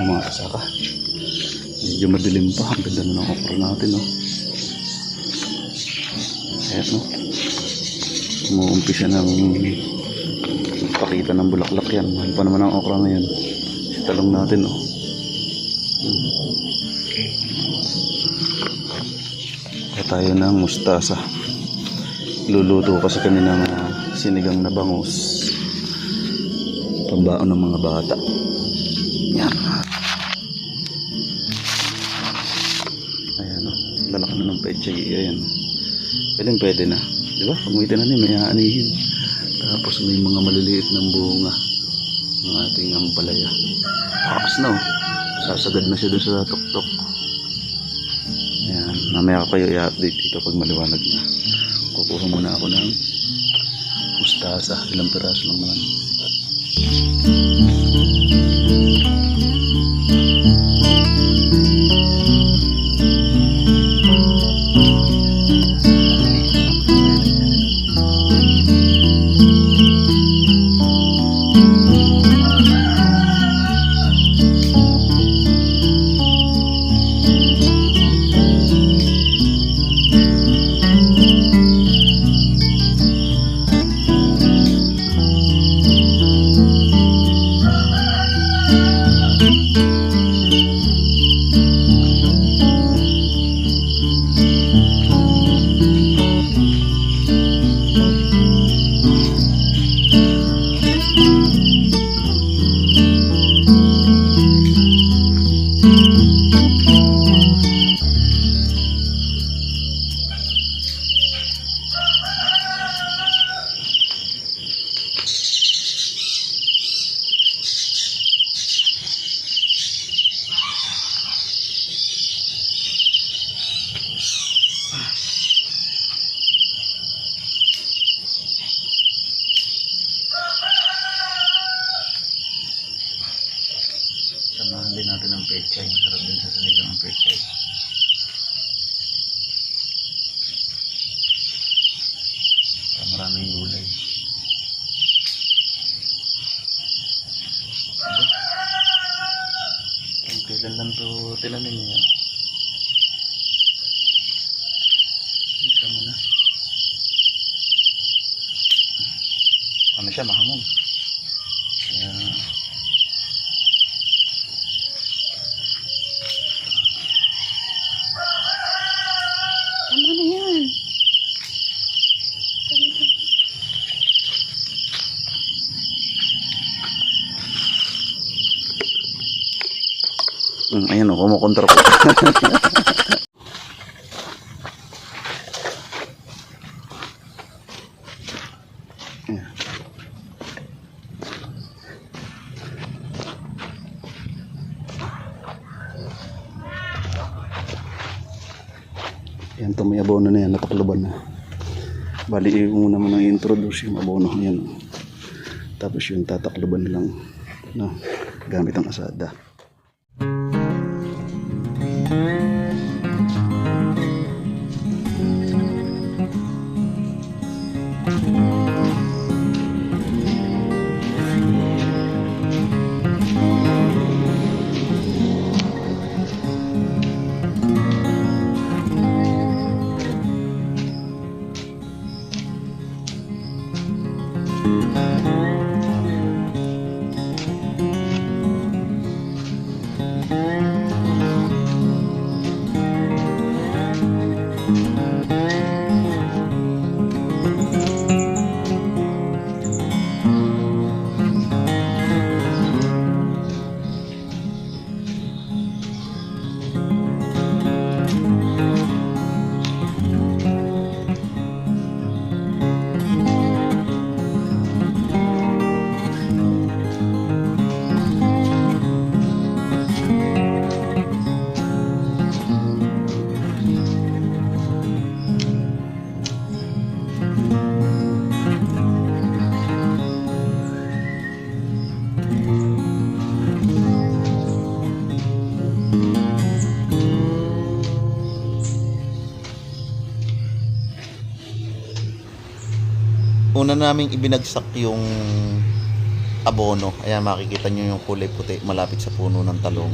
mga kasaka. Medyo madilim pa. Ang ganda na ng okra natin, no? Ayan, no? Umuumpisa ng pakita ng bulaklak yan. Mahal pa naman ang okra ngayon. Talong natin, no? Kaya tayo ng mustasa. Luluto kasi kami ng sinigang na bangus. Pambaon ng mga bata. Yan. Ayan, no? Lalaki na ng pechay. Ayan. Pwede na. Diba? Pag may tinanim, may aanihin. Tapos may mga maliliit ng bunga ng ating ampalaya. Tapos na, oh. Sasagad na siya dun sa tuktok. Ayan. Mamaya ko kayo i-update dito pag maliwanag na. Kukuha muna ako ng mustasa. Ilang piraso lang naman. Samahan din natin ang pechay. Masarap din sa sinigang ang pechay. Maraming gulay. Kung kailan lang ito tinamin niya. Ito mo na. Ano siya? Mahamon. Kaya tama na yan. Ayan o, kumukontra ko. Yan, ito may abono na yan, natakloban na. Bali, muna mo nang introduce yung abono. Yan. Tapos yung tatakloban na lang, no, gamit ang asada. una naming ibinagsak yung abono. Ayan, makikita nyo yung kulay puti malapit sa puno ng talong.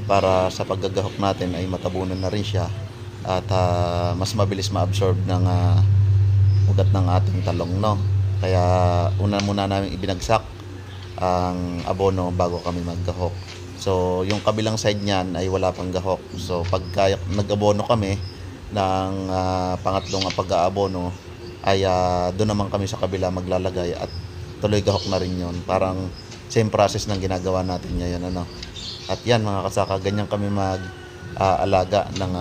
Para sa paggagahok natin ay matabunan na rin siya. At mas mabilis ma-absorb ng ugat ng ating talong, no? Kaya una muna namin ibinagsak ang abono bago kami maggahok. So yung kabilang side niyan ay wala pang gahok. So pagka nag-abono kami ng pangatlong pag-aabono ay doon naman kami sa kabila maglalagay at tuloy gahok na rin yun. Parang same process ng ginagawa natin ngayon, ano? At yan mga kasaka, ganyan kami mag-alaga ng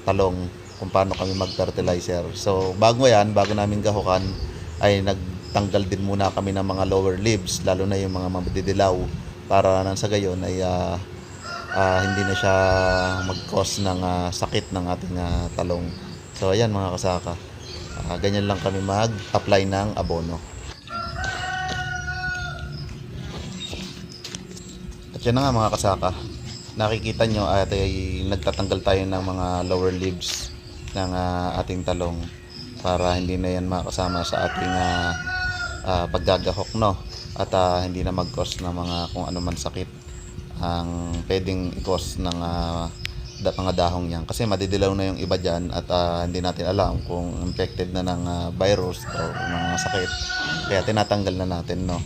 talong, kung paano kami mag-fertilizer. So bago namin gahukan ay nagtanggal din muna kami ng mga lower leaves, lalo na yung mga madidilaw, para nang sa gayon ay hindi na siya mag-cause ng sakit ng ating talong. So ayan mga kasaka, ganyan lang kami mag-apply ng abono. At yan na nga mga kasaka, nakikita nyo at ay nagtatanggal tayo ng mga lower leaves ng ating talong para hindi na yan makasama sa ating paggagahok, no? At hindi na mag-cause ng mga kung ano man sakit ang pwedeng i-cause ng mga dahong yan, kasi madidilaw na yung iba dyan at hindi natin alam kung infected na ng virus o mga sakit, kaya tinatanggal na natin, no?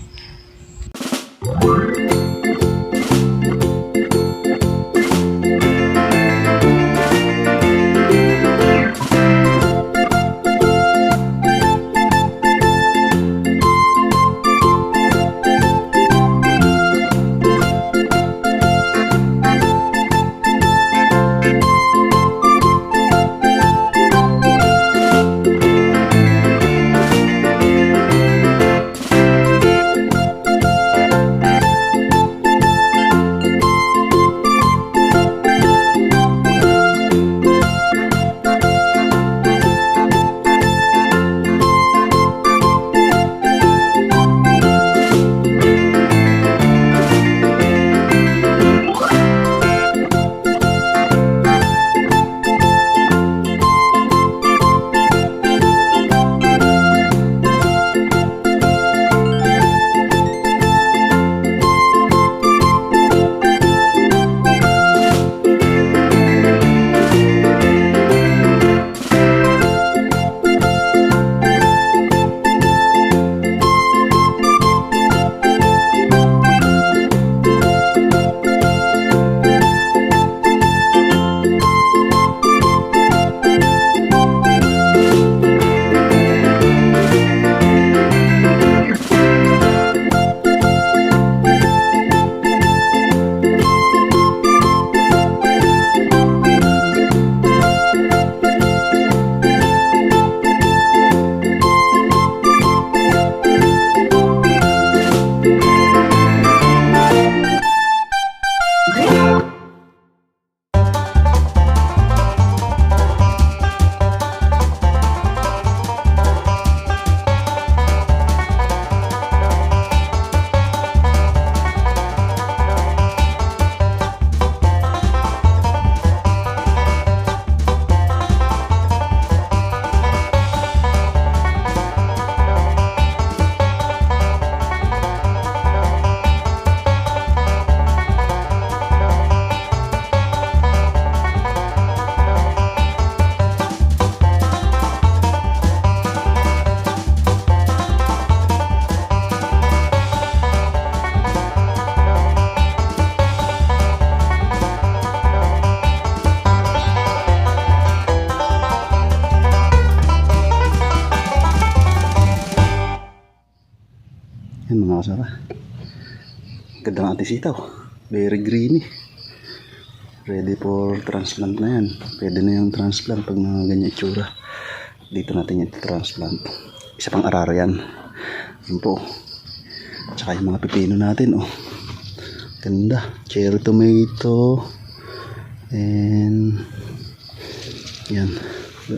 Yan mga kasaka, ganda ng ating sitaw, very greeny, ready for transplant na yan. Pwede na yung transplant pag mga ganyan itsura. Dito natin yung transplant, isa pang araro yan. Yun po, tsaka yung mga pipino natin, oh ganda, cherry tomato, and yan,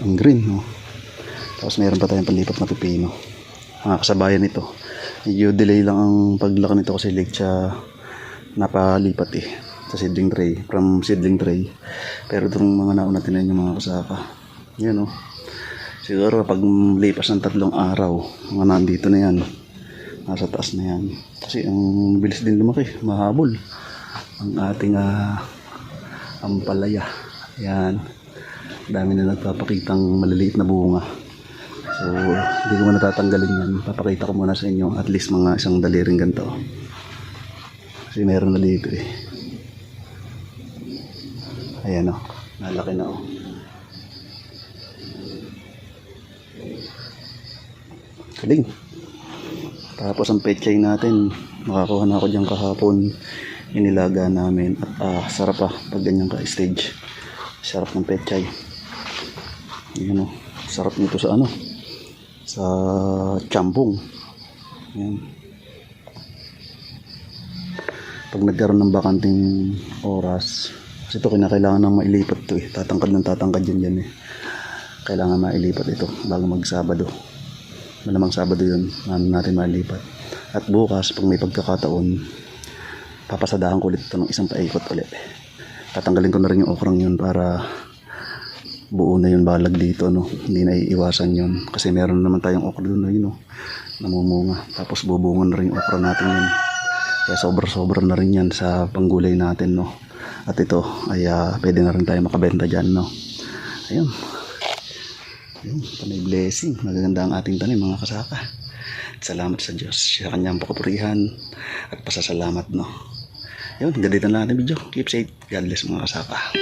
ang green, oh. Tapos meron pa tayong panlipat na pipino, mga kasabayan nito. Medyo delay lang ang paglaki nito kasi late siya napalipat sa seedling tray, from seedling tray. Pero itong mga nauna tinayin yung mga kasaka, yan siguro pag lipas ng 3 araw mga nandito na yan, Nasa taas na yan. Kasi ang bilis din lumaki, mahabol. Ang ating ampalaya. Yan. Dami na nagpapakitang maliliit na bunga. So, hindi ko muna tatanggalin yan. Papakita ko muna sa inyo at least mga isang daliring ganito. Kasi meron na dito eh. Ayan o. Nalaki na o. Galing. Tapos ang pechay natin, makakuha na ako dyan kahapon. Inilaga namin. At sarap pag ganyan ka-stage. Sarap ng pechay. Ayan o. Sarap nito sa sa champong. Ayan. Pag nagkaroon ng bakanting oras, kasi ito kinakailangan nang mailipat to eh. Tatangkad ng tatangkad yan eh. Kailangan mailipat ito bago mag-Sabado. Malamang Sabado yun, natin mailipat. At bukas, pag may pagkakataon, papasadahan ko ulit ito ng isang paikot ulit. Tatanggalin ko na rin yung okrang yun para buo na yung balag dito, no? Hindi na iiwasan yun. Kasi meron naman tayong okra doon na yun, no? Namumunga. Tapos bubungan na rin yung okra natin yun. Kaya sobra-sobra na rin yan sa panggulay natin, no? At ito ay pwede na rin tayo makabenta dyan, no? Ayun. Ayun, panay blessing. Magaganda ang ating tanim, mga kasaka. Salamat sa Diyos sa kanyang pakapurihan at pasasalamat, no? Ayun, hanggang dito na natin video. Keep safe. God bless, mga kasaka.